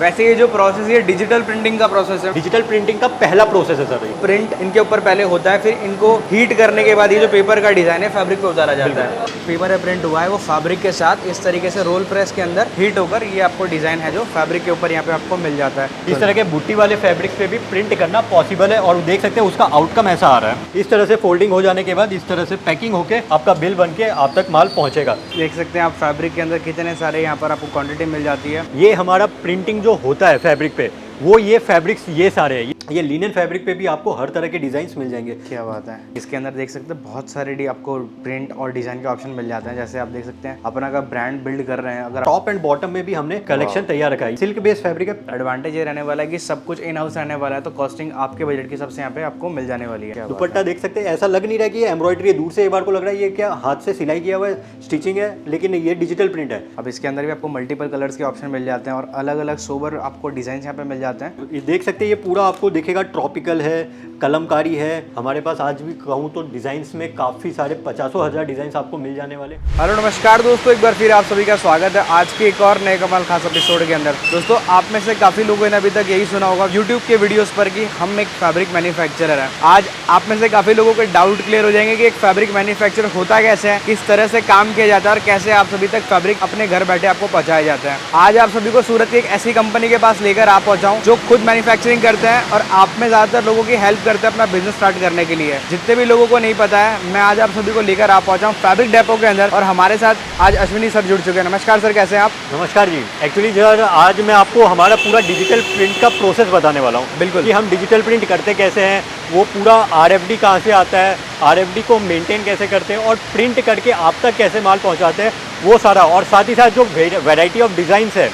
वैसे ये जो प्रोसेस है डिजिटल प्रिंटिंग का प्रोसेस है। डिजिटल प्रिंटिंग का पहला प्रोसेस है सर। प्रिंट इनके ऊपर पहले होता है, फिर इनको हीट करने के बाद ये जो पेपर का डिजाइन है फैब्रिक पे उतारा जाता है। पेपर है प्रिंट हुआ है वो फैब्रिक के साथ इस तरीके से रोल प्रेस के अंदर हीट होकर ये आपको डिजाइन है जो फैब्रिक के ऊपर यहाँ पे आपको मिल जाता है। इस तरह के बूटी वाले फैब्रिक्स पे भी प्रिंट करना पॉसिबल है और देख सकते हैं उसका आउटकम ऐसा आ रहा है। इस तरह से फोल्डिंग हो जाने के बाद इस तरह से पैकिंग होके आपका बिल बन के आप तक माल पहुंचेगा। देख सकते हैं आप फैब्रिक के अंदर कितने सारे यहाँ पर आपको क्वांटिटी मिल जाती है। ये हमारा प्रिंटिंग जो होता है फैब्रिक पे वो ये फैब्रिक्स ये सारे हैं। ये लिनन फैब्रिक पे भी आपको हर तरह के डिजाइन्स मिल जाएंगे। क्या बात है। इसके अंदर देख सकते हैं बहुत सारे आपको प्रिंट और डिजाइन के ऑप्शन मिल जाते हैं। जैसे आप देख सकते हैं अपना का ब्रांड बिल्ड कर रहे हैं, अगर टॉप एंड बॉटम में भी हमने कलेक्शन तैयार रखा है। सिल्क बेस्ड फैब्रिक है। एडवांटेज ये रहने वाला है कि सब कुछ इन हाउस रहने वाला है, तो कॉस्टिंग आपके बजट के हिसाब से यहाँ पे आपको मिल जाने वाली है। दुपट्टा देख सकते हैं, ऐसा लग नहीं रहा कि ये एम्ब्रॉयडरी है। दूर से एक बार को लग रहा है ये क्या हाथ से सिलाई किया हुआ है, स्टिचिंग है, लेकिन ये डिजिटल प्रिंट है। अब इसके अंदर भी आपको मल्टीपल कलर्स के ऑप्शन मिल जाते हैं और अलग अलग सोबर आपको डिजाइन यहाँ पे मिल जाते हैं। ये देख सकते हैं, ये पूरा आपको दिखेगा ट्रॉपिकल है, कलमकारी है। हमारे पास आज भी कहूँ तो डिजाइन्स में काफ़ी सारे 50,000 डिजाइन्स आपको मिल जाने वाले। हेलो नमस्कार दोस्तों, एक बार फिर आप सभी का स्वागत है आज के एक और नए कमाल खास एपिसोड के अंदर। दोस्तों आप में से काफ़ी लोगों ने अभी तक यही सुना होगा यूट्यूब के वीडियोस पर कि हम एक फैब्रिक मैन्युफैक्चरर है। आज आप में से काफ़ी लोगों के डाउट क्लियर हो जाएंगे कि एक फैब्रिक मैन्युफैक्चर होता कैसे है, किस तरह से काम किया जाता है और कैसे आप सभी तक फैब्रिक अपने घर बैठे आपको पहुँचाया जाता है। आज आप सभी को सूरत की एक ऐसी कंपनी के पास लेकर आप पहुँचाऊँ जो खुद मैन्युफैक्चरिंग करते हैं और आप में ज़्यादातर लोगों की हेल्प करते हैं अपना बिजनेस स्टार्ट करने के लिए। जितने भी लोगों को नहीं पता है, मैं आज आप सभी को लेकर आ पहुंचा हूं फैब्रिक डेपो के अंदर और हमारे साथ आज अश्विनी सर जुड़ चुके हैं। नमस्कार सर, कैसे हैं आप? नमस्कार जी। एक्चुअली सर आज मैं आपको हमारा पूरा डिजिटल प्रिंट का प्रोसेस बताने वाला हूँ। बिल्कुल, कि हम डिजिटल प्रिंट करते कैसे हैं, वो पूरा RFD कहाँ से आता है, RFD को मेंटेन कैसे करते हैं और प्रिंट करके आप तक कैसे माल पहुँचाते हैं, वो सारा। और साथ ही साथ जो वेराइटी ऑफ डिज़ाइंस है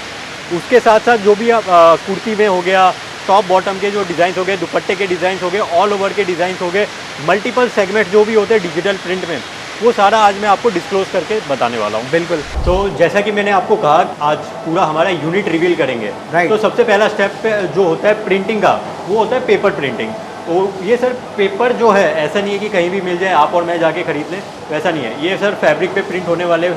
उसके साथ साथ जो भी आप कुर्ती में हो गया, टॉप बॉटम के जो डिज़ाइन हो गए, दुपट्टे के डिज़ाइन हो गए, ऑल ओवर के डिज़ाइन हो गए, मल्टीपल सेगमेंट जो भी होते हैं डिजिटल प्रिंट में, वो सारा आज मैं आपको डिस्क्लोज करके बताने वाला हूँ। बिल्कुल। तो जैसा कि मैंने आपको कहा आज पूरा हमारा यूनिट रिवील करेंगे। तो सबसे पहला स्टेप जो होता है प्रिंटिंग का, वो होता है पेपर प्रिंटिंग। तो ये सर पेपर जो है ऐसा नहीं है कि कहीं भी मिल जाए आप और मैं जाके खरीद लें, वैसा नहीं है। ये सर फैब्रिक पे प्रिंट होने वाले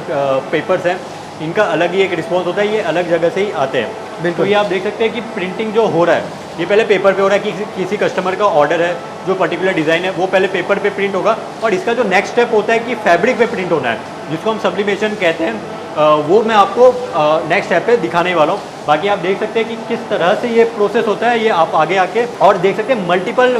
पेपर्स हैं, इनका अलग ही एक रिस्पॉन्स होता है, ये अलग जगह से ही आते हैं। बिल्कुल। तो ये आप देख सकते हैं कि प्रिंटिंग जो हो रहा है ये पहले पेपर पे हो रहा है। किसी कस्टमर का ऑर्डर है, जो पर्टिकुलर डिज़ाइन है वो पहले पेपर पे प्रिंट होगा और इसका जो नेक्स्ट स्टेप होता है कि फैब्रिक पे प्रिंट होना है, जिसको हम सब्लिमेशन कहते हैं, वो मैं आपको नेक्स्ट स्टेप पे दिखाने वाला हूँ। बाकी आप देख सकते हैं कि किस तरह से ये प्रोसेस होता है, ये आप आगे आके और देख सकते हैं। Multiple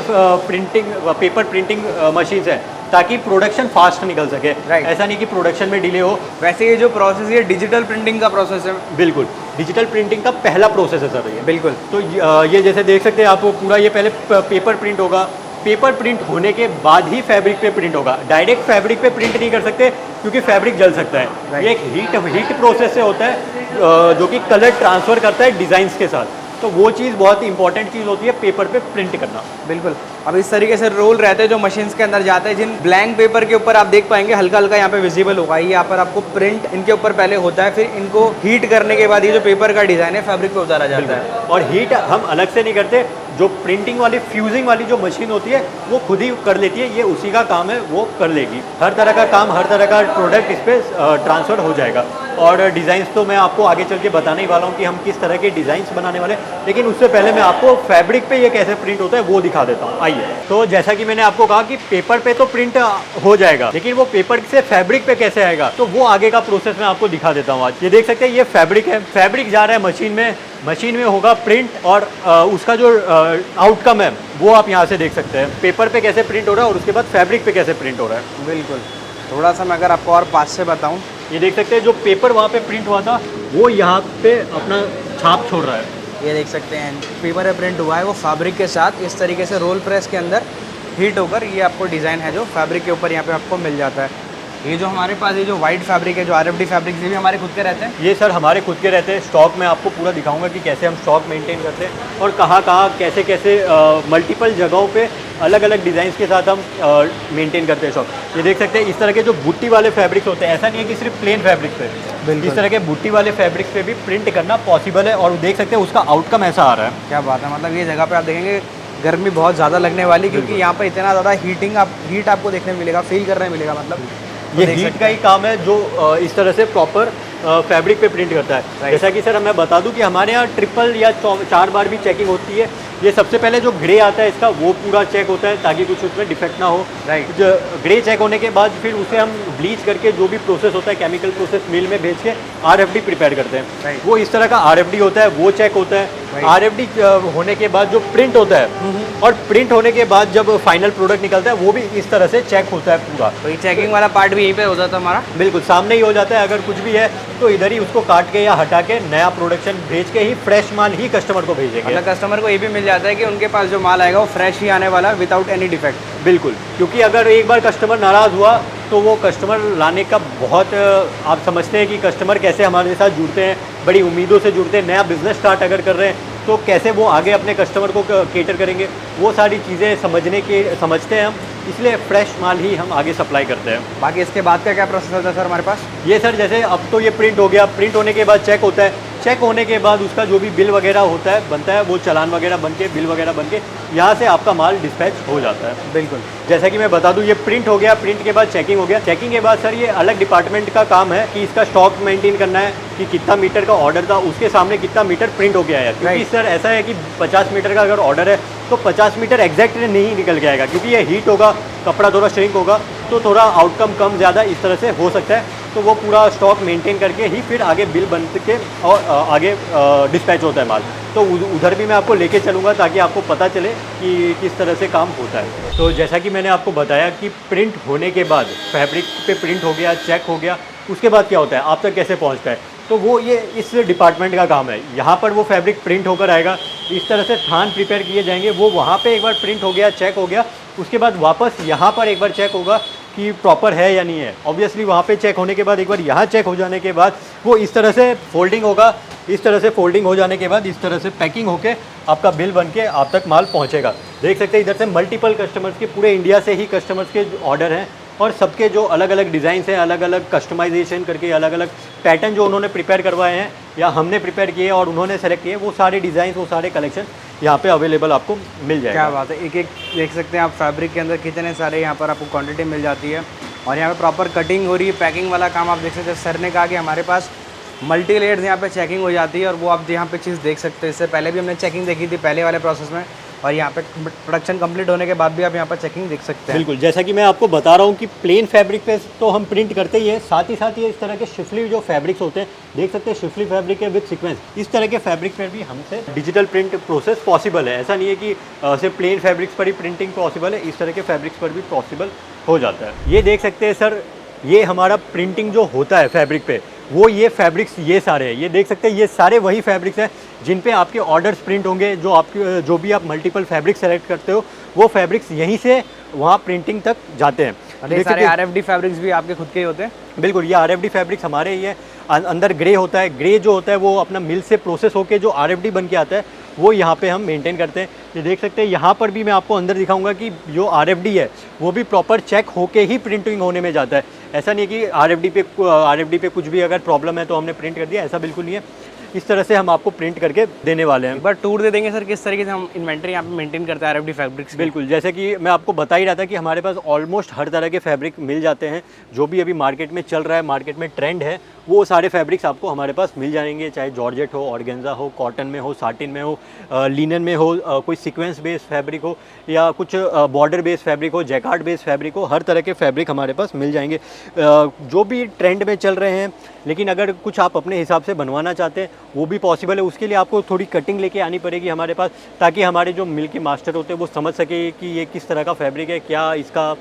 printing paper printing machines हैं ताकि प्रोडक्शन फास्ट निकल सके। ऐसा नहीं कि प्रोडक्शन में डिले हो। वैसे ये जो प्रोसेस है डिजिटल प्रिंटिंग का प्रोसेस है। बिल्कुल, डिजिटल प्रिंटिंग का पहला प्रोसेस है सर ये। बिल्कुल। तो ये जैसे देख सकते हैं आप, पूरा ये पहले पेपर प्रिंट होगा, पेपर प्रिंट होने के बाद ही फैब्रिक पे प्रिंट होगा। डायरेक्ट फैब्रिक पे प्रिंट नहीं कर सकते क्योंकि फैब्रिक जल सकता है। ये एक हीट प्रोसेस से होता है जो कि कलर ट्रांसफ़र करता है डिज़ाइंस के साथ। तो वो चीज़ बहुत ही इंपॉर्टेंट चीज़ होती है पेपर पे प्रिंट करना। बिल्कुल। अब इस तरीके से रोल रहते हैं जो मशीन्स के अंदर जाते हैं, जिन ब्लैंक पेपर के ऊपर आप देख पाएंगे हल्का हल्का यहाँ पे विजिबल होगा। ये यहाँ पर आपको प्रिंट इनके ऊपर पहले होता है, फिर इनको हीट करने के बाद ये जो पेपर का डिज़ाइन है फैब्रिक पे उतारा जाता है। और हीट हम अलग से नहीं करते, जो प्रिंटिंग वाली फ्यूजिंग वाली जो मशीन होती है वो खुद ही कर लेती है। ये उसी का काम है, वो कर लेगी। हर तरह का काम, हर तरह का प्रोडक्ट इस पर ट्रांसफ़र हो जाएगा। और डिज़ाइंस तो मैं आपको आगे चल के बताने ही वाला हूँ कि हम किस तरह के डिज़ाइंस बनाने वाले, लेकिन उससे पहले मैं आपको फैब्रिक पे ये कैसे प्रिंट होता है वो दिखा देता हूँ। आइए। तो जैसा कि मैंने आपको कहा कि पेपर पे तो प्रिंट हो जाएगा, लेकिन वो पेपर से फैब्रिक पे कैसे आएगा, तो वो आगे का प्रोसेस मैं आपको दिखा देता हूँ आज। ये देख सकते हैं, ये फैब्रिक है, फैब्रिक जा रहा है मशीन में होगा प्रिंट और उसका जो आउटकम है वो आप यहाँ से देख सकते हैं। पेपर पे कैसे प्रिंट हो रहा है और उसके बाद फैब्रिक पे कैसे प्रिंट हो रहा है। बिल्कुल। थोड़ा सा मैं अगर आपको और पास से बताऊँ, ये देख सकते हैं जो पेपर वहाँ पे प्रिंट हुआ था वो यहाँ पे अपना छाप छोड़ रहा है। ये देख सकते हैं पेपर है प्रिंट हुआ है वो फैब्रिक के साथ इस तरीके से रोल प्रेस के अंदर हीट होकर ये आपको डिज़ाइन है जो फैब्रिक के ऊपर यहाँ पे आपको मिल जाता है। ये जो हमारे पास ये जो वाइट फैब्रिक है, जो RFD फैब्रिक, ये भी हमारे खुद के रहते हैं। ये सर हमारे खुद के रहते हैं। स्टॉक में आपको पूरा दिखाऊंगा कि कैसे हम स्टॉक मेंटेन करते हैं और कहाँ कैसे मल्टीपल जगहों पे अलग अलग डिज़ाइंस के साथ हम मेंटेन करते हैं स्टॉक। ये देख सकते हैं इस तरह के जो बूटी वाले फैब्रिक्स होते हैं, ऐसा नहीं है कि सिर्फ प्लेन फैब्रिक पे, इस तरह के बूटी वाले फैब्रिक्स पे भी प्रिंट करना पॉसिबल है और देख सकते हैं उसका आउटकम ऐसा आ रहा है। क्या बात है। मतलब ये जगह पर आप देखेंगे गर्मी बहुत ज़्यादा लगने वाली, क्योंकि यहाँ पर इतना ज़्यादा हीट आपको देखने मिलेगा, फील करने मिलेगा। मतलब ये हीट का ही काम है जो इस तरह से प्रॉपर फैब्रिक पे प्रिंट करता है। जैसा कि सर मैं बता दूं कि हमारे यहाँ ट्रिपल या 4 बार भी चेकिंग होती है। ये सबसे पहले जो ग्रे आता है इसका वो पूरा चेक होता है ताकि कुछ उसमें डिफेक्ट ना हो। जो ग्रे चेक होने के बाद फिर उसे हम ब्लीच करके जो भी प्रोसेस होता है केमिकल प्रोसेस मिल में भेज के RFD प्रिपेयर करते हैं। वो इस तरह का RFD होता है, वो चेक होता है। RFD होने के बाद जो प्रिंट होता है और प्रिंट होने के बाद जब फाइनल प्रोडक्ट निकलता है वो भी इस तरह से चेक होता है पूरा। तो ये चेकिंग वाला पार्ट भी यहीं पे हो जाता है हमारा? बिल्कुल सामने ही हो जाता है। अगर कुछ भी है तो इधर ही उसको काट के या हटा के नया प्रोडक्शन भेज के ही फ्रेश माल ही कस्टमर को भेजेंगे। मतलब कस्टमर को ये भी मिल जाता है कि उनके पास जो माल आएगा वो फ्रेश ही आने वाला, विदाउट एनी डिफेक्ट। बिल्कुल, क्योंकि अगर एक बार कस्टमर नाराज़ हुआ तो वो कस्टमर लाने का बहुत, आप समझते हैं कि कस्टमर कैसे हमारे साथ जुड़ते हैं, बड़ी उम्मीदों से जुड़ते हैं। नया बिजनेस स्टार्ट अगर कर रहे हैं तो कैसे वो आगे अपने कस्टमर को केटर करेंगे, वो सारी चीज़ें समझते हैं हम, इसलिए फ्रेश माल ही हम आगे सप्लाई करते हैं। बाकी इसके बाद का क्या प्रोसेस होता है सर हमारे पास? ये सर जैसे अब तो ये प्रिंट हो गया, प्रिंट होने के बाद चेक होता है। चेक होने के बाद उसका जो भी बिल वगैरह होता है बनता है, वो चालान वगैरह बन के बिल वगैरह बन के यहाँ से आपका माल डिस्पैच हो जाता है। बिल्कुल, जैसा कि मैं बता दूं ये प्रिंट हो गया, प्रिंट के बाद चेकिंग हो गया। चेकिंग के बाद सर ये अलग डिपार्टमेंट का काम है कि इसका स्टॉक मेंटेन करना है कि कितना मीटर का ऑर्डर था उसके सामने कितना मीटर प्रिंट हो गया है। क्योंकि सर ऐसा है कि 50 मीटर का अगर ऑर्डर है तो 50 मीटर एग्जैक्ट नहीं निकल के आएगा, क्योंकि ये हीट होगा, कपड़ा थोड़ा श्रिंक होगा तो थोड़ा आउटकम कम ज़्यादा इस तरह से हो सकता है। तो वो पूरा स्टॉक मेंटेन करके ही फिर आगे बिल बन के और आगे डिस्पैच होता है माल। तो उधर भी मैं आपको लेके चलूँगा ताकि आपको पता चले कि किस तरह से काम होता है। तो जैसा कि मैंने आपको बताया कि प्रिंट होने के बाद फैब्रिक पे प्रिंट हो गया, चेक हो गया, उसके बाद क्या होता है, आप तक कैसे पहुँचता है, तो वो ये इस डिपार्टमेंट का काम है। यहाँ पर वो फैब्रिक प्रिंट होकर आएगा, इस तरह से थान प्रिपेयर किए जाएंगे, वो वहाँ पे एक बार प्रिंट हो गया, चेक हो गया, उसके बाद वापस यहाँ पर एक बार चेक होगा कि प्रॉपर है या नहीं है। ऑब्वियसली वहाँ पे चेक होने के बाद एक बार यहाँ चेक हो जाने के बाद वो इस तरह से फोल्डिंग होगा, इस तरह से फोल्डिंग हो जाने के बाद इस तरह से पैकिंग होके आपका बिल बन के आप तक माल पहुँचेगा। देख सकते हैं इधर से मल्टीपल कस्टमर्स के, पूरे इंडिया से ही कस्टमर्स के ऑर्डर हैं और सबके जो अलग अलग डिज़ाइंस हैं, अलग अलग कस्टमाइजेशन करके अलग अलग पैटर्न जो उन्होंने प्रिपेयर करवाए हैं या हमने प्रिपेयर किए और उन्होंने सेलेक्ट किए, वो सारे डिज़ाइन, वो सारे कलेक्शन यहाँ पे अवेलेबल आपको मिल जाएगा। क्या बात है, एक एक देख सकते हैं आप फैब्रिक के अंदर कितने सारे यहाँ पर आपको क्वांटिटी मिल जाती है और यहाँ पे प्रॉपर कटिंग हो रही है, पैकिंग वाला काम आप देख सकते हैं। सर ने कहा कि हमारे पास मल्टी लेयर्स यहाँ पे चेकिंग हो जाती है और वो आप यहाँ पे चीज़ देख सकते हैं। इससे पहले भी हमने चेकिंग देखी थी पहले वाले प्रोसेस में और यहाँ पे प्रोडक्शन कंप्लीट होने के बाद भी आप यहाँ पर चेकिंग देख सकते हैं। बिल्कुल, जैसा कि मैं आपको बता रहा हूँ कि प्लेन फैब्रिक पे तो हम प्रिंट करते ही हैं, साथ ही ये इस तरह के शिफली जो फैब्रिक्स होते हैं, देख सकते हैं शिफली फैब्रिक है विद सीक्वेंस, इस तरह के फैब्रिक पर भी हमसे डिजिटल प्रिंट प्रोसेस पॉसिबल है। ऐसा नहीं है कि सिर्फ प्लेन फैब्रिक्स पर ही प्रिंटिंग पॉसिबल है, इस तरह के फैब्रिक्स पर भी पॉसिबल हो जाता है। ये देख सकते हैं सर, ये हमारा प्रिंटिंग जो होता है फैब्रिक पे, वो ये फैब्रिक्स ये सारे हैं, ये देख सकते हैं, ये सारे वही फैब्रिक्स हैं जिन पे आपके ऑर्डर्स प्रिंट होंगे। जो भी आप मल्टीपल फैब्रिक सेलेक्ट करते हो वो फैब्रिक्स यहीं से वहाँ प्रिंटिंग तक जाते हैं। ये सारे RFD फैब्रिक्स भी आपके खुद के ही होते हैं? बिल्कुल, ये RFD फैब्रिक्स हमारे ही है। अंदर ग्रे होता है, ग्रे जो होता है वो अपना मिल से प्रोसेस होकर जो RFD बन के आता है वो यहाँ पे हम मेंटेन करते हैं। ये देख सकते हैं, यहाँ पर भी मैं आपको अंदर दिखाऊंगा कि जो RFD है वो भी प्रॉपर चेक होके ही प्रिंटिंग होने में जाता है। ऐसा नहीं है कि RFD पे कुछ भी अगर प्रॉब्लम है तो हमने प्रिंट कर दिया, ऐसा बिल्कुल नहीं है। इस तरह से हम आपको प्रिंट करके देने वाले हैं। बट टूर दे देंगे सर किस तरीके से हम इन्वेंटरी यहाँ पे मेंटेन करते हैं RFD फैब्रिक्स? बिल्कुल, जैसे कि मैं आपको बता ही रहा था कि हमारे पास ऑलमोस्ट हर तरह के फैब्रिक मिल जाते हैं। जो भी अभी मार्केट में चल रहा है, मार्केट में ट्रेंड है, वो सारे फैब्रिक्स आपको हमारे पास मिल जाएंगे, चाहे जॉर्जेट हो, ऑर्गेन्जा हो, कॉटन में हो, साटिन में हो, लिनन में हो, कोई सीक्वेंस बेस्ड फैब्रिक हो या कुछ बॉर्डर बेस्ड फैब्रिक हो, जैकार्ड बेस्ड फैब्रिक हो, हर तरह के फैब्रिक हमारे पास मिल जाएंगे जो भी ट्रेंड में चल रहे हैं। लेकिन अगर कुछ आप अपने हिसाब से बनवाना चाहते हैं वो भी पॉसिबल है, उसके लिए आपको थोड़ी कटिंग लेके आनी पड़ेगी हमारे पास, ताकि हमारे जो मिल के मास्टर होते हैं वो समझ सके कि ये किस तरह का फैब्रिक है, क्या इसका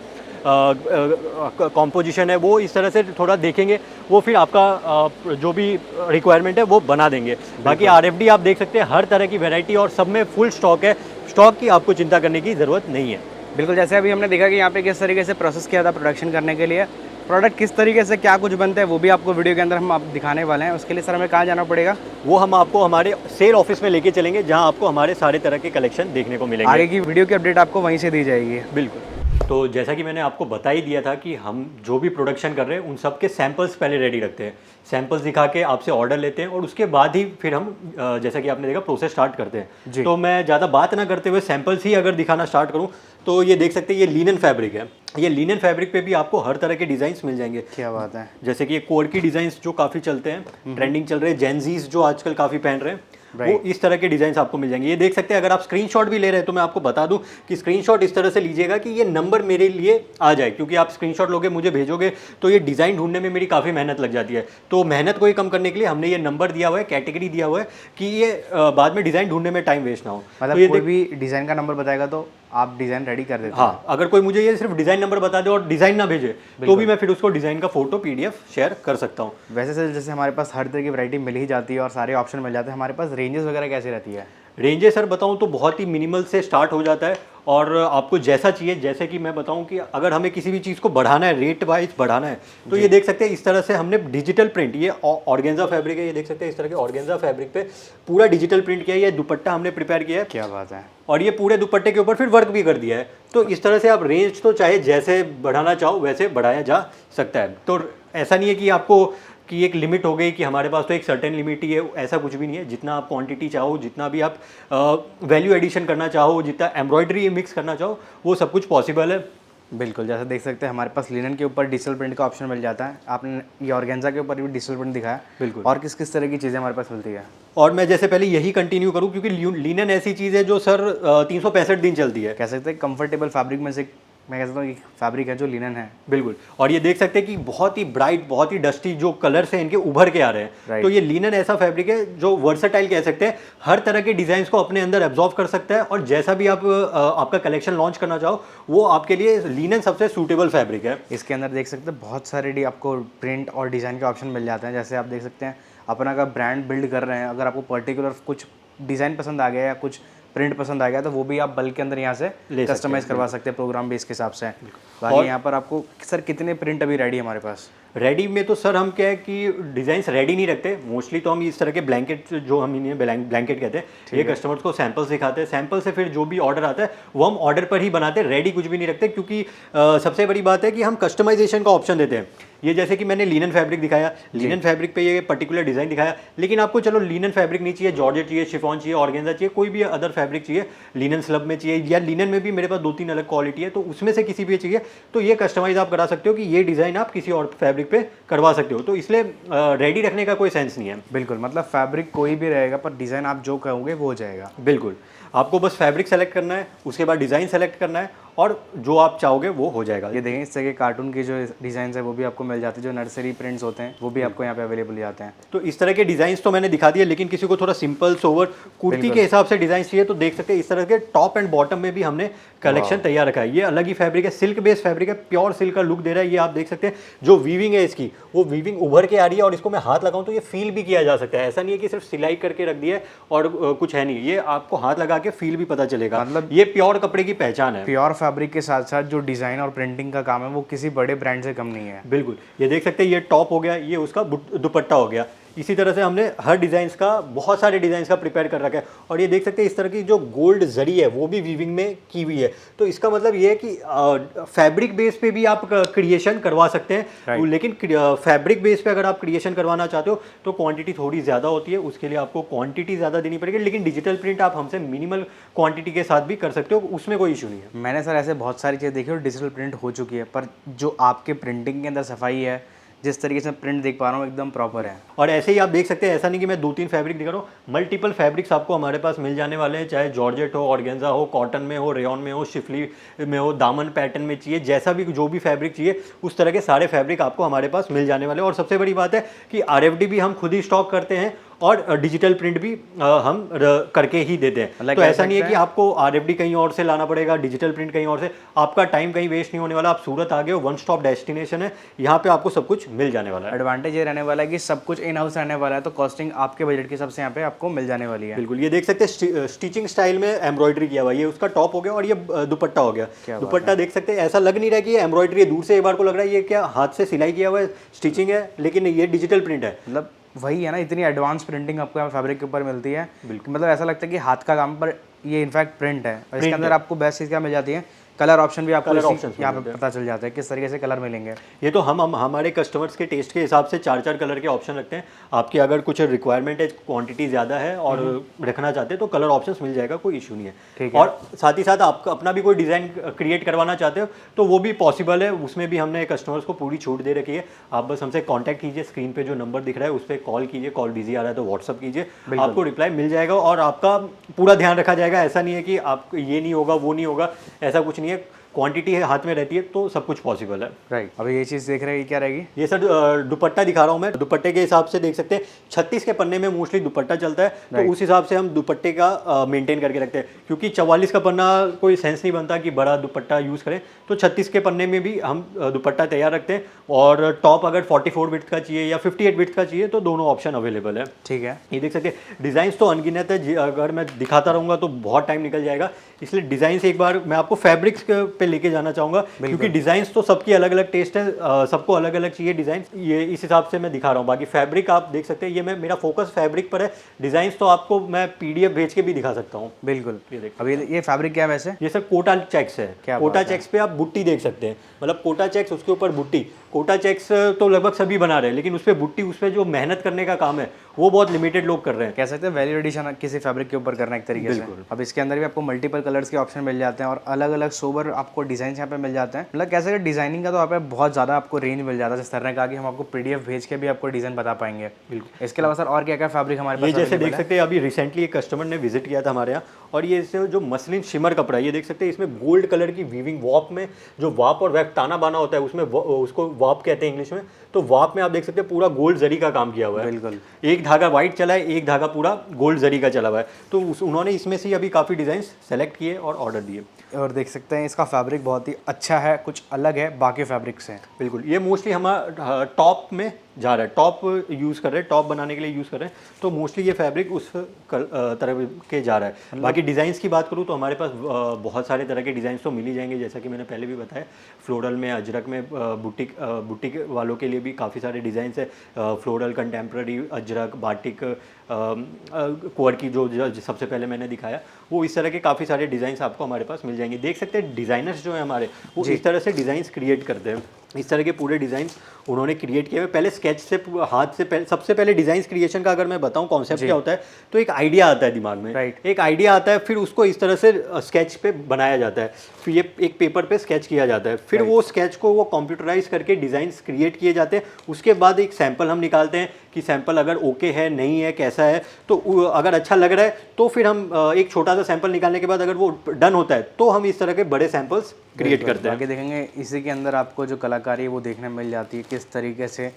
कॉम्पोजिशन है, वो इस तरह से थोड़ा देखेंगे, वो फिर आपका जो भी रिक्वायरमेंट है वो बना देंगे। बाकी RFD आप देख सकते हैं हर तरह की वैरायटी और सब में फुल स्टॉक है, स्टॉक की आपको चिंता करने की ज़रूरत नहीं है। बिल्कुल, जैसे अभी हमने देखा कि यहाँ पे किस तरीके से प्रोसेस किया था प्रोडक्शन करने के लिए, प्रोडक्ट किस तरीके से क्या कुछ बनता है वो भी आपको वीडियो के अंदर हम आप दिखाने वाले हैं। उसके लिए सर हमें कहाँ जाना पड़ेगा? वो हम आपको हमारे सेल ऑफिस में लेके चलेंगे, जहाँ आपको हमारे सारे तरह के कलेक्शन देखने को मिलेंगे। आगे की वीडियो की अपडेट आपको वहीं से दी जाएगी। बिल्कुल। तो जैसा कि मैंने आपको बता ही दिया था कि हम जो भी प्रोडक्शन कर रहे हैं उन सब के सैंपल्स पहले रेडी रखते हैं, सैंपल्स दिखा के आपसे ऑर्डर लेते हैं और उसके बाद ही फिर हम जैसा कि आपने देखा प्रोसेस स्टार्ट करते हैं। तो मैं ज़्यादा बात ना करते हुए सैंपल्स ही अगर दिखाना स्टार्ट करूँ तो ये देख सकते हैं, ये लिनन फैब्रिक है। ये लिनन फैब्रिक पे भी आपको हर तरह के डिजाइन्स मिल जाएंगे। क्या बात है। जैसे कि ये कोड की डिजाइन्स जो काफ़ी चलते हैं, ट्रेंडिंग चल रहे हैं, जेनजीज जो आजकल काफ़ी पहन रहे हैं, वो इस तरह के डिजाइन आपको मिल जाएंगे। ये देख सकते हैं, अगर आप स्क्रीनशॉट भी ले रहे हैं तो मैं आपको बता दूं कि स्क्रीनशॉट इस तरह से लीजिएगा कि ये नंबर मेरे लिए आ जाए, क्योंकि आप स्क्रीनशॉट लोगे मुझे भेजोगे तो ये डिज़ाइन ढूंढने में मेरी काफ़ी मेहनत लग जाती है। तो मेहनत को ही कम करने के लिए हमने ये नंबर दिया हुआ है, कैटेगरी दिया हुआ है कि ये बाद में डिज़ाइन ढूंढने में टाइम वेस्ट ना हो। मतलब तो कोई भी डिज़ाइन का नंबर बताएगा तो आप डिज़ाइन रेडी कर देते हैं? हाँ, अगर कोई मुझे ये सिर्फ डिज़ाइन नंबर बता दे और डिज़ाइन ना भेजे तो भी मैं फिर उसको डिज़ाइन का फोटो PDF शेयर कर सकता हूँ। वैसे सर जैसे हमारे पास हर तरह की वैरायटी मिल ही जाती है और सारे ऑप्शन मिल जाते हैं, हमारे पास रेंजेस वगैरह कैसी रहती है? रेंजेस सर बताऊं तो बहुत ही मिनिमल से स्टार्ट हो जाता है, और आपको जैसा चाहिए, जैसे कि मैं बताऊं कि अगर हमें किसी भी चीज़ को बढ़ाना है, रेट वाइज बढ़ाना है, तो ये देख सकते हैं इस तरह से हमने डिजिटल प्रिंट, ये ऑर्गेन्जा फैब्रिक है, ये देख सकते हैं इस तरह के ऑर्गेन्जा फैब्रिक पे पूरा डिजिटल प्रिंट किया है। ये दुपट्टा हमने प्रिपेयर किया है। क्या बात है। और ये पूरे दुपट्टे के ऊपर फिर वर्क भी कर दिया है। तो इस तरह से आप रेंज तो चाहे जैसे बढ़ाना चाहो वैसे बढ़ाया जा सकता है। तो ऐसा नहीं है कि आपको कि एक लिमिट हो गई कि हमारे पास तो एक सर्टेन लिमिट ही है, ऐसा कुछ भी नहीं है। जितना आप क्वांटिटी चाहो, जितना भी आप वैल्यू एडिशन करना चाहो, जितना एम्ब्रॉयडरी मिक्स करना चाहो, वो सब कुछ पॉसिबल है। बिल्कुल, जैसे देख सकते हैं हमारे पास लिनन के ऊपर डिजिटल प्रिंट का ऑप्शन मिल जाता है। आपने ये ऑर्गेन्जा के ऊपर भी डिजिटल प्रिंट दिखाया। बिल्कुल। और किस किस तरह की चीज़ें हमारे पास मिलती है? और मैं जैसे पहले यही कंटिन्यू करूं, क्योंकि लिनन ऐसी चीज़ है जो सर 365 दिन चलती है। कह सकते हैं कंफर्टेबल फैब्रिक में से मैं कह सकता हूँ फैब्रिक है जो लिनन है। बिल्कुल। और ये देख सकते हैं कि बहुत ही ब्राइट, बहुत ही डस्टी जो कलर्स हैं इनके उभर के आ रहे हैं। तो ये लिनन ऐसा फैब्रिक है जो वर्सेटाइल कह सकते हैं, हर तरह के डिजाइन को अपने अंदर एब्जॉर्व कर सकता है, और जैसा भी आप आपका कलेक्शन लॉन्च करना चाहो वो आपके लिए लिनन सबसे सूटेबल फैब्रिक है। इसके अंदर देख सकते हैं बहुत सारे आपको प्रिंट और डिज़ाइन के ऑप्शन मिल जाते हैं। जैसे आप देख सकते हैं अपना अगर ब्रांड बिल्ड कर रहे हैं, अगर आपको पर्टिकुलर कुछ डिज़ाइन पसंद आ गया या कुछ प्रिंट पसंद आ गया तो वो भी आप बल्क के अंदर यहाँ से कस्टमाइज करवा सकते हैं प्रोग्राम बेस के हिसाब से। बाकी यहाँ पर आपको सर कितने प्रिंट अभी रेडी है हमारे पास? रेडी में तो सर हम क्या है कि डिज़ाइंस रेडी नहीं रखते मोस्टली, तो हम इस तरह के ब्लैंकेट, जो हम इन्हें ब्लैंकेट कहते हैं, ये कस्टमर्स को सैंपल्स दिखाते हैं। सैंपल से फिर जो भी ऑर्डर आता है वो हम ऑर्डर पर ही बनाते हैं, रेडी कुछ भी नहीं रखते। क्योंकि सबसे बड़ी बात है कि हम कस्टमाइजेशन का ऑप्शन देते हैं। ये जैसे कि मैंने लिनन फैब्रिक दिखाया, लिनन फैब्रिक पे ये पर्टिकुलर डिज़ाइन दिखाया, लेकिन आपको चलो लिनन फैब्रिक नहीं चाहिए, जॉर्जेट चाहिए, शिफॉन चाहिए, ऑर्गेन्जा चाहिए, कोई भी अदर फैब्रिक चाहिए, लिनन स्लब में चाहिए, या लिनन में भी मेरे पास 2-3 अलग क्वालिटी है, तो उसमें से किसी भी चाहिए तो ये कस्टमाइज आप करा सकते हो कि ये डिज़ाइन आप किसी और फैब्रिक पे करवा सकते हो। तो इसलिए रेडी रखने का कोई सेंस नहीं है। बिल्कुल, मतलब फैब्रिक कोई भी रहेगा पर डिज़ाइन आप जो कहोगे वो हो जाएगा। बिल्कुल, आपको बस फैब्रिक सेलेक्ट करना है, उसके बाद डिज़ाइन सेलेक्ट करना है, और जो आप चाहोगे वो हो जाएगा। ये देखें इस तरह के कार्टून के जो डिज़ाइन है वो भी आपको मिल जाते हैं, जो नर्सरी प्रिंट्स होते हैं वो भी आपको यहाँ पे अवेलेबल जाते हैं। तो इस तरह के डिज़ाइंस तो मैंने दिखा दिए, लेकिन किसी को थोड़ा सिंपल सोवर कुर्ती के हिसाब से डिज़ाइन चाहिए तो देख सकते हैं इस तरह के टॉप एंड बॉटम में भी हमने कलेक्शन तैयार रखा है। ये अलग ही फैब्रिक है, सिल्क बेस्ड फैब्रिक है, प्योर सिल्क का लुक दे रहा है। ये आप देख सकते हैं जो वीविंग है इसकी, वो वीविंग उभर के आ रही है, और इसको मैं हाथ लगाऊं तो ये फील भी किया जा सकता है। ऐसा नहीं है कि सिर्फ सिलाई करके रख दिया है और कुछ है नहीं, ये आपको हाथ लगा के फील भी पता चलेगा। मतलब ये प्योर कपड़े की पहचान है। प्योर फैब्रिक के साथ साथ जो डिज़ाइन और प्रिंटिंग का काम है वो किसी बड़े ब्रांड से कम नहीं है। बिल्कुल, ये देख सकते हैं ये टॉप हो गया, ये उसका दुपट्टा हो गया। इसी तरह से हमने हर डिज़ाइंस का, बहुत सारे डिज़ाइंस का प्रिपेयर कर रखा है। और ये देख सकते हैं इस तरह की जो गोल्ड जरी है वो भी वीविंग में की हुई है। तो इसका मतलब ये है कि फैब्रिक बेस पे भी आप क्रिएशन करवा सकते हैं, लेकिन फैब्रिक बेस पे अगर आप क्रिएशन करवाना चाहते हो तो क्वांटिटी थोड़ी ज़्यादा होती है, उसके लिए आपको क्वांटिटी ज़्यादा देनी पड़ेगी। लेकिन डिजिटल प्रिंट आप हमसे मिनिमल क्वांटिटी के साथ भी कर सकते हो, उसमें कोई इशू नहीं है। मैंने सर ऐसे बहुत सारी चीज़ें देखी और डिजिटल प्रिंट हो चुकी है, पर जो आपके प्रिंटिंग के अंदर सफाई है, जिस तरीके से प्रिंट देख पा रहा हूँ एकदम प्रॉपर है। और ऐसे ही आप देख सकते हैं, ऐसा नहीं कि मैं 2-3 फैब्रिक दिखा रहा हूँ, मल्टीपल फैब्रिक्स आपको हमारे पास मिल जाने वाले हैं, चाहे जॉर्जेट हो, ऑर्गेन्जा हो, कॉटन में हो, रेयॉन में हो, शिफली में हो, दामन पैटर्न में चाहिए, जैसा भी जो भी फैब्रिक चाहिए उस तरह के सारे फैब्रिक आपको हमारे पास मिल जाने वाले हैं। और सबसे बड़ी बात है कि RFD भी हम खुद ही स्टॉक करते हैं और डिजिटल प्रिंट भी हम करके ही देते हैं। तो ऐसा नहीं है कि आपको RFD कहीं और से लाना पड़ेगा, डिजिटल प्रिंट कहीं और से, आपका टाइम कहीं वेस्ट नहीं होने वाला। आप सूरत आ गए हो, वन स्टॉप डेस्टिनेशन है, यहाँ पे आपको सब कुछ मिल जाने वाला है। एडवांटेज ये रहने वाला है कि सब कुछ इन हाउस रहने वाला है, तो कॉस्टिंग आपके बजट के हिसाब से यहाँ पे आपको मिल जाने वाली है। बिल्कुल, ये देख सकते हैं स्टिचिंग स्टाइल में एम्ब्रॉयडरी किया हुआ है, ये उसका टॉप हो गया और ये दुपट्टा हो गया। दुपट्टा देख सकते हैं, ऐसा लग नहीं रहा कि ये एम्ब्रॉयडरी है, दूर से एक बार को लग रहा है ये क्या हाथ से सिलाई किया हुआ है, स्टिचिंग है, लेकिन ये डिजिटल प्रिंट है। मतलब वही है ना, इतनी एडवांस प्रिंटिंग आपको यहाँ फैब्रिक के ऊपर मिलती है। मतलब ऐसा लगता है कि हाथ का काम पर ये इनफैक्ट प्रिंट है। और इसके अंदर आपको बेस्ट चीज़ क्या मिल जाती है कलर ऑप्शन भी आपको कलर ऑप्शन यहाँ पे पता चल जाता है किस तरीके से कलर मिलेंगे। ये तो हम हमारे कस्टमर्स के टेस्ट के हिसाब से 4-4 कलर के ऑप्शन रखते हैं। आपकी अगर कुछ रिक्वायरमेंट है, क्वांटिटी ज़्यादा है और रखना चाहते हैं तो कलर ऑप्शंस मिल जाएगा, कोई इशू नहीं है। और साथ ही साथ आप अपना भी कोई डिज़ाइन क्रिएट करवाना चाहते हो तो वो भी पॉसिबल है, उसमें भी हमने कस्टमर्स को पूरी छूट दे रखी है। आप बस हमसे कॉन्टैक्ट कीजिए, स्क्रीन पे जो नंबर दिख रहा है उस पर कॉल कीजिए, कॉल बिजी आ रहा है तो व्हाट्सअप कीजिए, आपको रिप्लाई मिल जाएगा और आपका पूरा ध्यान रखा जाएगा। ऐसा नहीं है कि आप ये नहीं होगा वो नहीं होगा, ऐसा कुछ नहीं है। क्वांटिटी है हाथ में रहती है तो सब कुछ पॉसिबल है। राइट। अभी ये चीज़ देख रहे हैं क्या रहेगी? ये सर दुपट्टा दिखा रहा हूँ मैं। दुपट्टे के हिसाब से देख सकते हैं 36 के पन्ने में मोस्टली दुपट्टा चलता है, तो उस हिसाब से हम दुपट्टे का मेंटेन करके रखते हैं, क्योंकि 44 का पन्ना कोई सेंस नहीं बनता कि बड़ा दुपट्टा यूज़ करें, तो 36 के पन्ने में भी हम दुपट्टा तैयार रखते हैं। और टॉप अगर 44 विड्थ का चाहिए या 58 विड्थ का चाहिए तो दोनों ऑप्शन अवेलेबल है। ठीक है। ये देख सकते हैं डिज़ाइंस तो अनगिनत है, अगर मैं दिखाता रहूँगा तो बहुत टाइम निकल जाएगा, इसलिए डिज़ाइन से एक बार मैं आपको फैब्रिक्स पे लेके जाना चाहूँगा, क्योंकि डिज़ाइंस तो सबकी अलग अलग टेस्ट है, सबको अलग अलग चाहिए डिज़ाइन, ये इस हिसाब से मैं दिखा रहा हूँ। बाकी फैब्रिक आप देख सकते हैं, ये मेरा फोकस फैब्रिक पर है। डिज़ाइंस तो आपको मैं PDF भेज के भी दिखा सकता हूँ। बिल्कुल। अभी ये फैब्रिक क्या है वैसे? ये सर कोटा चेक्स है। कोटा चेक्स पे आप बुट्टी देख सकते हैं, मतलब कोटा चेक्स उसके ऊपर बुट्टी। कोटा चेक्स तो लगभग सभी बना रहे हैं, लेकिन उस पर बुट्टी, उस पर जो मेहनत करने का काम है वो बहुत लिमिटेड लोग कर रहे हैं। कह सकते हैं वैल्यू एडिशन किसी फैब्रिक के ऊपर करना एक तरीके से। अब इसके अंदर भी आपको मल्टीपल कलर्स के ऑप्शन मिल जाते हैं और अलग अलग सोबर आपको डिजाइन यहाँ पे मिल जाते हैं। मतलब कैसे डिजाइनिंग का तो आप बहुत ज़्यादा आपको रेंज मिल जाता है, जिस तरह का कि हम आपको PDF भेज के भी आपको डिजाइन बता पाएंगे। बिल्कुल। इसके अलावा सर और क्या क्या फैब्रिक हमारे पास? ये जैसे देख सकते हैं अभी रिसेंटली एक कस्टमर ने विजिट किया था हमारे यहाँ, और ये जो मसलिन शिमर कपड़ा है, ये देख सकते हैं इसमें गोल्ड कलर की वीविंग, वाप में जो वाप और वैप ताना बाना होता है उसमें उसको वाप कहते हैं इंग्लिश में, तो वाप में आप देख सकते हैं पूरा गोल्ड जरी का काम किया हुआ है। बिल्कुल। एक धागा व्हाइट चला है, एक धागा पूरा गोल्ड जरी का चला हुआ है, तो उन्होंने इसमें से अभी काफ़ी डिज़ाइन सेलेक्ट किए और ऑर्डर दिए। और देख सकते हैं इसका फैब्रिक बहुत ही अच्छा है, कुछ अलग है बाकी फैब्रिक से। बिल्कुल। ये मोस्टली हमारा टॉप में जा रहा है, टॉप यूज़ कर रहे हैं, टॉप बनाने के लिए यूज़ कर रहे हैं, तो मोस्टली ये फैब्रिक उस तरह के जा रहा है। बाकी डिज़ाइंस की बात करूँ तो हमारे पास बहुत सारे तरह के डिज़ाइंस तो मिल ही जाएंगे, जैसा कि मैंने पहले भी बताया। फ्लोरल में, अजरक में, बुटीक वालों के लिए भी काफ़ी सारे डिज़ाइंस है। फ्लोरल, कंटेम्प्रेरी, अजरक, बाटिक, क्वर की जो सबसे पहले मैंने दिखाया, वो इस तरह के काफ़ी सारे डिज़ाइंस आपको हमारे पास मिल जाएंगे। देख सकते हैं डिज़ाइनर्स जो है हमारे, वो इस तरह से डिज़ाइंस क्रिएट करते हैं। इस तरह के पूरे डिज़ाइंस उन्होंने क्रिएट किए हुए, पहले स्केच से, हाथ से, पहले सबसे पहले डिज़ाइंस क्रिएशन का अगर मैं बताऊं कॉन्सेप्ट क्या होता है, तो एक आइडिया आता है दिमाग में। एक आइडिया आता है, फिर उसको इस तरह से स्केच पे बनाया जाता है, फिर ये एक पेपर पे स्केच किया जाता है, फिर वो स्केच को वो कंप्यूटराइज करके डिज़ाइंस क्रिएट किए जाते हैं। उसके बाद एक सैंपल हम निकालते हैं कि सैंपल अगर ओके है, नहीं है, कैसा है, तो अगर अच्छा लग रहा है तो फिर हम एक छोटा सा सैंपल निकालने के बाद अगर वो डन होता है तो हम इस तरह के बड़े सैंपल्स क्रिएट करते हैं। आगे देखेंगे इसी के अंदर आपको जो कलाकारी है वो देखने मिल जाती है, किस तरीके से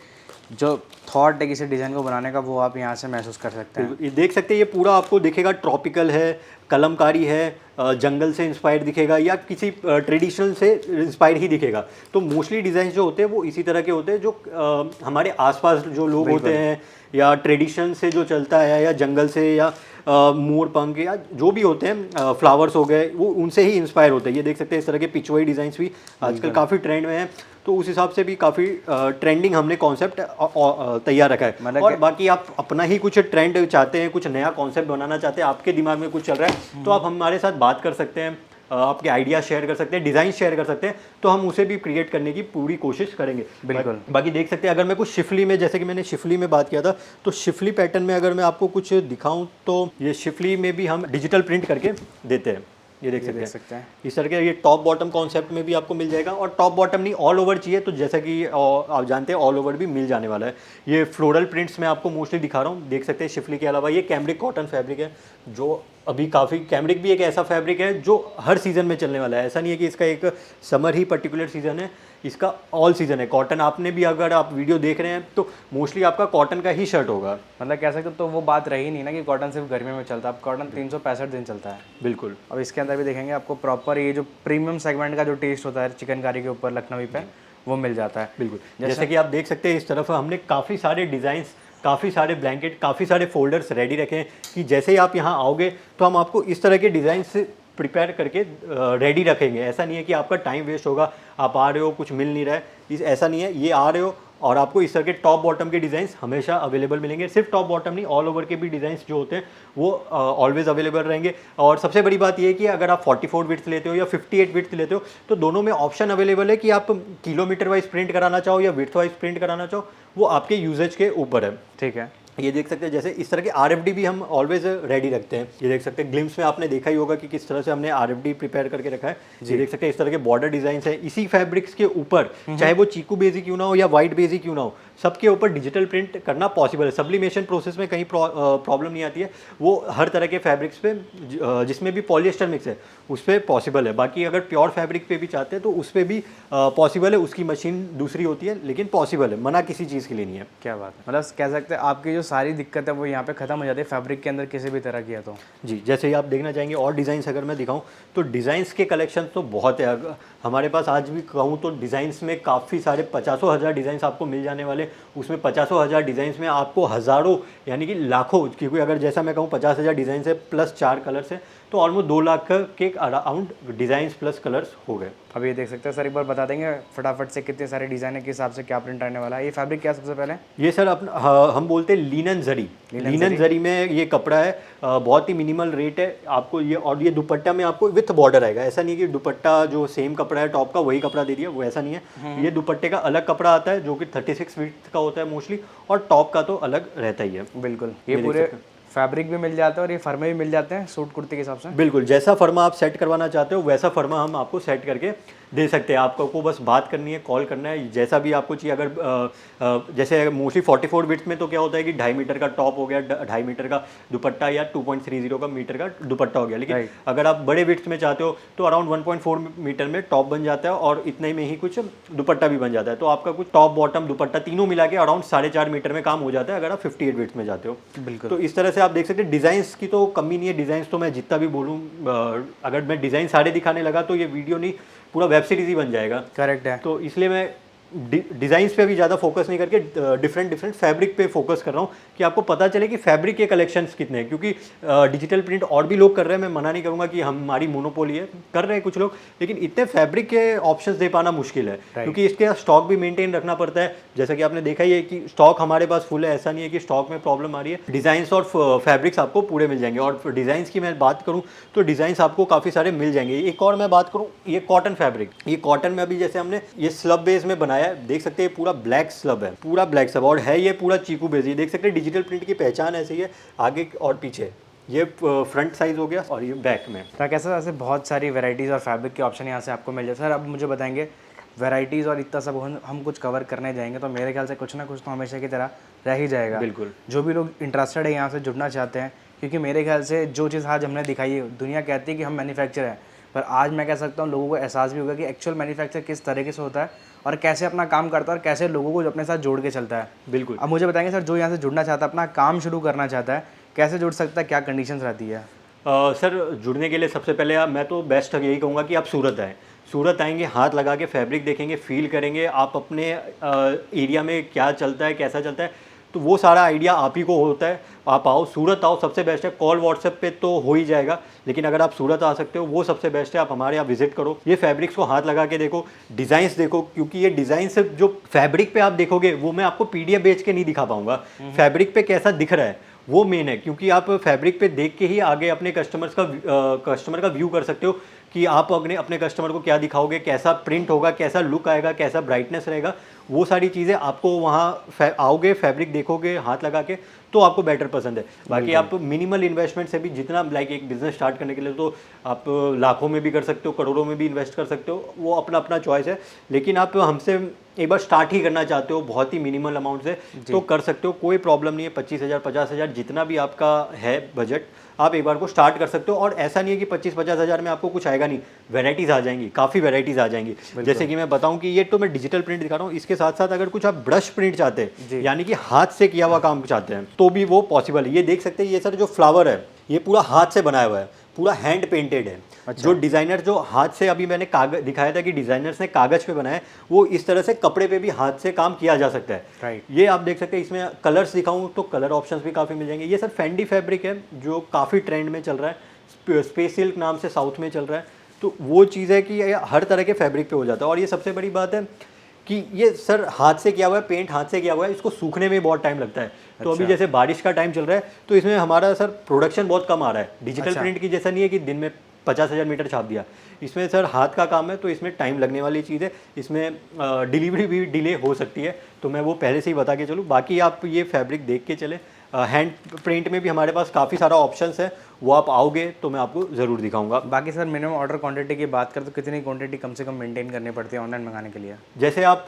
जो थॉट है किसी डिज़ाइन को बनाने का, वो आप यहाँ से महसूस कर सकते हैं। ये देख सकते हैं, ये पूरा आपको दिखेगा ट्रॉपिकल है, कलमकारी है, जंगल से इंस्पायर्ड दिखेगा या किसी ट्रेडिशनल से इंस्पायर्ड ही दिखेगा। तो मोस्टली डिज़ाइन जो होते हैं वो इसी तरह के होते हैं, जो हमारे आसपास जो लोग होते हैं या ट्रेडिशन से जो चलता है, या जंगल से, या मोर पंख, या जो भी होते हैं, फ्लावर्स हो गए, वो उनसे ही इंस्पायर होते हैं। ये देख सकते हैं इस तरह के पिचवाई डिज़ाइंस भी आजकल काफ़ी ट्रेंड में हैं, तो उस हिसाब से भी काफ़ी ट्रेंडिंग हमने कॉन्सेप्ट तैयार रखा है। और बाकी आप अपना ही कुछ ट्रेंड चाहते हैं, कुछ नया कॉन्सेप्ट बनाना चाहते हैं, आपके दिमाग में कुछ चल रहा है, तो आप हमारे साथ बात कर सकते हैं, आपके आइडिया शेयर कर सकते हैं, डिज़ाइन शेयर कर सकते हैं, तो हम उसे भी क्रिएट करने की पूरी कोशिश करेंगे। बिल्कुल। बाकी देख सकते हैं, अगर मैं कुछ शिफली में, जैसे कि मैंने शिफली में बात किया था, तो शिफली पैटर्न में अगर मैं आपको कुछ दिखाऊं तो ये शिफली में भी हम डिजिटल प्रिंट करके देते हैं। ये देख सकते हैं इस तरह के, ये टॉप बॉटम कॉन्सेप्ट में भी आपको मिल जाएगा, और टॉप बॉटम नहीं, ऑल ओवर चाहिए तो जैसा कि आप जानते हैं ऑल ओवर भी मिल जाने वाला है। ये फ्लोरल प्रिंट्स में आपको मोस्टली दिखा रहा हूँ, देख सकते हैं शिफली के अलावा ये कैमरिक कॉटन फैब्रिक है, जो अभी काफ़ी, कैमरिक भी एक ऐसा फैब्रिक है जो हर सीज़न में चलने वाला है। ऐसा नहीं है कि इसका एक समर ही पर्टिकुलर सीज़न है, इसका ऑल सीज़न है। कॉटन आपने भी, अगर आप वीडियो देख रहे हैं तो मोस्टली आपका कॉटन का ही शर्ट होगा। मतलब कह सकते तो वो बात रही नहीं ना कि कॉटन सिर्फ गर्मी में चलता है, अब कॉटन 365 दिन चलता है। बिल्कुल। अब इसके अंदर भी देखेंगे आपको प्रॉपर ये जो प्रीमियम सेगमेंट का जो टेस्ट होता है चिकनकारी के ऊपर लखनवी पे, वो मिल जाता है। बिल्कुल। जैसे कि आप देख सकते हैं इस तरफ हमने काफ़ी सारे डिज़ाइंस, काफ़ी सारे ब्लैंकेट, काफ़ी सारे फोल्डर्स रेडी रखे हैं कि जैसे ही आप यहाँ आओगे तो हम आपको इस तरह के डिज़ाइन से प्रिपेयर करके रेडी रखेंगे। ऐसा नहीं है कि आपका टाइम वेस्ट होगा, आप आ रहे हो कुछ मिल नहीं रहा है, ऐसा नहीं है। ये आ रहे हो और आपको इस तरह के टॉप बॉटम के डिज़ाइन हमेशा अवेलेबल मिलेंगे। सिर्फ टॉप बॉटम नहीं, ऑल ओवर के भी डिज़ाइन जो होते हैं वो ऑलवेज अवेलेबल रहेंगे। और सबसे बड़ी बात ये है कि अगर आप 44 विड्थ लेते हो या 58 विड्थ लेते हो तो दोनों में ऑप्शन अवेलेबल है कि आप किलोमीटर वाइज प्रिंट कराना चाहो या विड्थ वाइज प्रिंट कराना चाहो, वो आपके यूजेज के ऊपर है। ठीक है, ये देख सकते हैं जैसे इस तरह के RFD भी हम ऑलवेज रेडी रखते हैं। ये देख सकते हैं ग्लिम्स में आपने देखा ही होगा कि किस तरह से हमने RFD प्रिपेयर करके रखा है। ये देख सकते हैं इस तरह के बॉर्डर डिजाइन है इसी फैब्रिक्स के ऊपर, चाहे वो चीकू बेजी क्यों ना हो या वाइट बेजी क्यों ना हो, सबके ऊपर डिजिटल प्रिंट करना पॉसिबल है। सब्लिमेशन प्रोसेस में कहीं प्रॉब्लम नहीं आती है, वो हर तरह के फैब्रिक्स पे जिसमें भी पॉलिएस्टर मिक्स है उस पर पॉसिबल है। बाकी अगर प्योर फैब्रिक पे भी चाहते हैं तो उस पर भी पॉसिबल है, उसकी मशीन दूसरी होती है लेकिन पॉसिबल है, मना किसी चीज़ के लिए नहीं है। क्या बात है, मतलब कह सकते हैं आपकी जो सारी दिक्कत है वो यहाँ पे खत्म हो जाती है फैब्रिक के अंदर किसी भी तरह किया तो। जी, जैसे ही आप देखना चाहेंगे और डिज़ाइंस अगर मैं दिखाऊं तो डिज़ाइंस के कलेक्शन तो बहुत है। हमारे पास आज भी कहूँ तो डिज़ाइंस में काफ़ी सारे 50,000 डिज़ाइंस आपको मिल जाने वाले। उसमें 50,000 डिज़ाइंस में आपको हज़ारों यानी कि लाखों, क्योंकि अगर जैसा मैं कहूँ 50,000 डिज़ाइंस है प्लस 4 कलर्स है तो ऑलमोस्ट 2 लाख के अराउंड डिज़ाइंस प्लस कलर्स हो गए। अब ये देख सकते हैं सर, एक बार बता देंगे फटाफट से कितने सारे डिज़ाइन है, किस हिसाब से क्या प्रिंट आने वाला है। ये फैब्रिक क्या सबसे पहले? ये सर हम बोलते हैं लीनन जरी। लीनन जरी में ये कपड़ा है, बहुत ही मिनिमल रेट है आपको ये। और ये दुपट्टा में आपको विथ बॉर्डर आएगा, ऐसा नहीं है कि दुपट्टा जो सेम कपड़ा है टॉप का वही कपड़ा दे दिया, वो ऐसा नहीं है। ये दुपट्टे का अलग कपड़ा आता है जो कि 36 विड्थ का होता है मोस्टली, और टॉप का तो अलग रहता ही है। बिल्कुल, ये पूरे फैब्रिक भी मिल जाता है और ये फर्मे भी मिल जाते हैं सूट कुर्ते के हिसाब से। बिल्कुल, जैसा फर्मा आप सेट करवाना चाहते हो वैसा फर्मा हम आपको सेट करके दे सकते हैं। आपको बस बात करनी है, कॉल करना है, जैसा भी आपको चाहिए। अगर जैसे मोस्टली 44 विड्थ में तो क्या होता है कि 2.5 मीटर का टॉप हो गया, 2.5 मीटर का दुपट्टा या 2.30 का मीटर का दुपट्टा हो गया। लेकिन अगर आप बड़े विड्थ में चाहते हो तो अराउंड 1.4 मीटर में टॉप बन जाता है और इतने में ही कुछ दुपट्टा भी बन जाता है। तो आपका कुछ टॉप बॉटम दुपट्टा तीनों मिला के अराउंड 4.5 मीटर में काम हो जाता है अगर आप 58 विड्थ में जाते हो। बिल्कुल, तो इस तरह से आप देख सकते हैं। डिज़ाइंस की तो कमी नहीं है, डिज़ाइंस तो मैं जितना भी बोलूँ, अगर मैं डिज़ाइन सारे दिखाने लगा तो ये वीडियो नहीं पूरा वेब सीरीज ही बन जाएगा। करेक्ट है, तो इसलिए मैं डिज़ाइंस पे भी ज़्यादा फोकस नहीं करके डिफरेंट फैब्रिक पे फोकस कर रहा हूँ कि आपको पता चले कि फैब्रिक के कलेक्शंस कितने हैं। क्योंकि डिजिटल प्रिंट और भी लोग कर रहे हैं, मैं मना नहीं करूँगा कि हमारी मोनोपोली है, कर रहे हैं कुछ लोग, लेकिन इतने फैब्रिक के ऑप्शंस दे पाना मुश्किल है क्योंकि इसके स्टॉक भी मेंटेन रखना पड़ता है। जैसा कि आपने देखा ही है कि स्टॉक हमारे पास फुल है, ऐसा नहीं है कि स्टॉक में प्रॉब्लम आ रही है। डिज़ाइंस और फैब्रिक्स आपको पूरे मिल जाएंगे। और डिज़ाइंस की मैं बात करूँ तो डिज़ाइंस आपको काफ़ी सारे मिल जाएंगे। एक और मैं बात करूँ, ये कॉटन फैब्रिक, ये कॉटन में अभी जैसे हमने ये स्लब बेस में बनाया है, देख सकते हैं पूरा ब्लैक स्लब है, पूरा ब्लैक स्लब, और है ये पूरा चीकू बेस। ये देख सकते हैं डिजिटल प्रिंट की पहचान ऐसी है, आगे और पीछे ये फ्रंट साइज हो गया और ये बैक में। तो कैसा ऐसे बहुत सारी वैरायटीज़ और फैब्रिक के ऑप्शन यहाँ से आपको मिल जाए। सर अब मुझे बताएंगे वैरायटीज़ और इतना सब हम कुछ कवर करने जाएंगे तो मेरे ख्याल से कुछ ना कुछ तो हमेशा की तरह रह ही जाएगा। बिल्कुल, जो भी लोग इंटरेस्टेड है यहाँ से जुड़ना चाहते हैं, क्योंकि मेरे ख्याल से जो चीज़ आज हमने दिखाई है, दुनिया कहती है कि हम मैन्युफैक्चर हैं, पर आज मैं कह सकता हूँ लोगों को एहसास भी होगा कि एक्चुअल मैन्युफैक्चर किस तरीके से होता है और कैसे अपना काम करता है और कैसे लोगों को अपने साथ जोड़ के चलता है। बिल्कुल। अब मुझे बताएंगे सर, जो यहाँ से जुड़ना चाहता है, अपना काम शुरू करना चाहता है, कैसे जुड़ सकता है, क्या कंडीशंस रहती है? सर जुड़ने के लिए सबसे पहले मैं तो बेस्ट यही कहूँगा कि आप सूरत आएँ। सूरत आएंगे, हाथ लगा के फैब्रिक देखेंगे, फील करेंगे, आप अपने एरिया में क्या चलता है, कैसा चलता है, तो वो सारा आइडिया आप ही को होता है। आप आओ, सूरत आओ, सबसे बेस्ट है। कॉल व्हाट्सएप पे तो हो ही जाएगा, लेकिन अगर आप सूरत आ सकते हो वो सबसे बेस्ट है। आप हमारे यहाँ विजिट करो, ये फैब्रिक्स को हाथ लगा के देखो, डिज़ाइंस देखो, क्योंकि ये डिज़ाइन से जो फैब्रिक पे आप देखोगे वो मैं आपको PDF बेच के नहीं दिखा पाऊंगा। फैब्रिक पे कैसा दिख रहा है वो मेन है, क्योंकि आप फैब्रिक पे देख के ही आगे अपने कस्टमर का व्यू कर सकते हो कि आप अपने कस्टमर को क्या दिखाओगे, कैसा प्रिंट होगा, कैसा लुक आएगा, कैसा ब्राइटनेस रहेगा। वो सारी चीज़ें आपको वहाँ आओगे, फैब्रिक देखोगे हाथ लगा के, तो आपको बेटर पसंद है। बाकी आप मिनिमल इन्वेस्टमेंट से भी जितना लाइक एक बिजनेस स्टार्ट करने के लिए तो आप लाखों में भी कर सकते हो, करोड़ों में भी इन्वेस्ट कर सकते हो, वो अपना अपना चॉइस है। लेकिन आप हमसे एक बार स्टार्ट ही करना चाहते हो बहुत ही मिनिमल अमाउंट से तो कर सकते हो, कोई प्रॉब्लम नहीं है। 25,000 50,000 जितना भी आपका है बजट, आप एक बार को स्टार्ट कर सकते हो। और ऐसा नहीं है कि 25-50 हज़ार में आपको कुछ आएगा नहीं, वैरायटीज़ आ जाएंगी, काफ़ी वैरायटीज़ आ जाएंगी। जैसे कि मैं बताऊं कि ये तो मैं डिजिटल प्रिंट दिखा रहा हूँ, इसके साथ साथ अगर कुछ आप ब्रश प्रिंट चाहते हैं यानी कि हाथ से किया हुआ काम चाहते हैं तो भी वो पॉसिबल है। ये देख सकते हैं, ये सर जो फ्लावर है ये पूरा हाथ से बनाया हुआ है, पूरा हैंड पेंटेड है। अच्छा। जो डिज़ाइनर जो हाथ से अभी मैंने कागज दिखाया था कि डिज़ाइनर्स ने कागज़ पे बनाया है, वो इस तरह से कपड़े पे भी हाथ से काम किया जा सकता है। राइट। ये आप देख सकते हैं, इसमें कलर्स दिखाऊं तो कलर ऑप्शंस भी काफ़ी मिल जाएंगे। ये सर फेंडी फैब्रिक है जो काफ़ी ट्रेंड में चल रहा है, स्पेस सिल्क नाम से साउथ में चल रहा है। तो वो चीज़ है कि हर तरह के फैब्रिक पे हो जाता है। और ये सबसे बड़ी बात है कि ये सर हाथ से किया हुआ है, पेंट हाथ से किया हुआ है, इसको सूखने में बहुत टाइम लगता है। तो अभी जैसे बारिश का टाइम चल रहा है तो इसमें हमारा सर प्रोडक्शन बहुत कम आ रहा है। डिजिटल प्रिंट की जैसा नहीं है कि दिन में 50,000 मीटर छाप दिया। इसमें सर हाथ का काम है तो इसमें टाइम लगने वाली चीज़ है, इसमें डिलीवरी भी डिले हो सकती है, तो मैं वो पहले से ही बता के चलूँ। बाकी आप ये फैब्रिक देख के चले। हैंड प्रिंट में भी हमारे पास काफ़ी सारा ऑप्शंस है, वो आप आओगे तो मैं आपको ज़रूर दिखाऊंगा। बाकी सर मिनिमम ऑर्डर क्वांटिटी की बात करें तो कितनी क्वांटिटी कम से कम मेंटेन करनी पड़ती है ऑनलाइन मंगाने के लिए? जैसे आप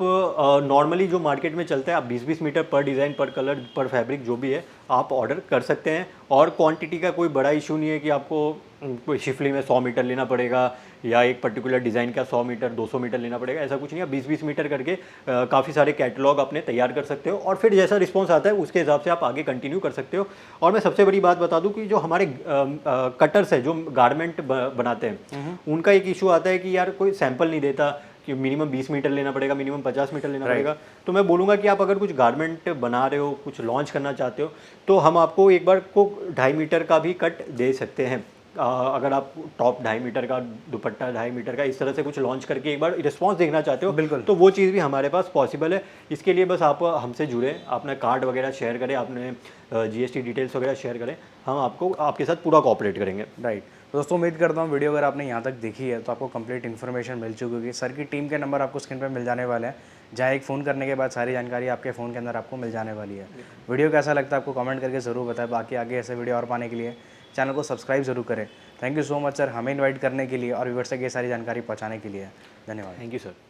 नॉर्मली जो मार्केट में चलता है, आप 20-20 मीटर पर डिज़ाइन, पर कलर, पर फैब्रिक जो भी है आप ऑर्डर कर सकते हैं। और क्वांटिटी का कोई बड़ा इशू नहीं है कि आपको कोई शिफली में 100 मीटर लेना पड़ेगा या एक पर्टिकुलर डिज़ाइन का 100 मीटर 200 मीटर लेना पड़ेगा, ऐसा कुछ नहीं है। 20-20 मीटर करके काफ़ी सारे कैटलॉग अपने तैयार कर सकते हो और फिर जैसा रिस्पॉन्स आता है उसके हिसाब से आप आगे कंटिन्यू कर सकते हो। और मैं सबसे बड़ी बात बता दूं कि जो हमारे कटर्स है जो गारमेंट बनाते हैं, उनका एक इशू आता है कि यार कोई सैंपल नहीं देता कि मिनिमम 20 मीटर लेना पड़ेगा, मिनिमम 50 मीटर लेना पड़ेगा। तो मैं बोलूँगा कि आप अगर कुछ गारमेंट बना रहे हो, कुछ लॉन्च करना चाहते हो, तो हम आपको एक बार को 2.5 मीटर का भी कट दे सकते हैं। अगर आप टॉप 2.5 मीटर का, दुपट्टा 2.5 मीटर का, इस तरह से कुछ लॉन्च करके एक बार रिस्पॉन्स देखना चाहते हो, बिल्कुल, तो वो चीज़ भी हमारे पास पॉसिबल है। इसके लिए बस आप हमसे जुड़े, अपना कार्ड वगैरह शेयर करें, आपने GST डिटेल्स वगैरह शेयर करें, हम आपको आपके साथ पूरा कोऑपरेट करेंगे। राइट। दोस्तों उम्मीद करता हूँ वीडियो अगर आपने यहाँ तक देखी है तो आपको कंप्लीट इन्फॉर्मेशन मिल चुकी होगी। सर की टीम के नंबर आपको स्क्रीन पर मिल जाने वाले हैं, जहाँ एक फ़ोन करने के बाद सारी जानकारी आपके फ़ोन के अंदर आपको मिल जाने वाली है। वीडियो कैसा लगता है आपको कमेंट करके ज़रूर बताएं। बाकी आगे ऐसे वीडियो और पाने के लिए चैनल को सब्सक्राइब जरूर करें। Thank you so much sir हमें इन्वाइट करने के लिए और व्यूअर्स तक ये सारी जानकारी पहुँचाने के लिए। धन्यवाद। Thank you sir.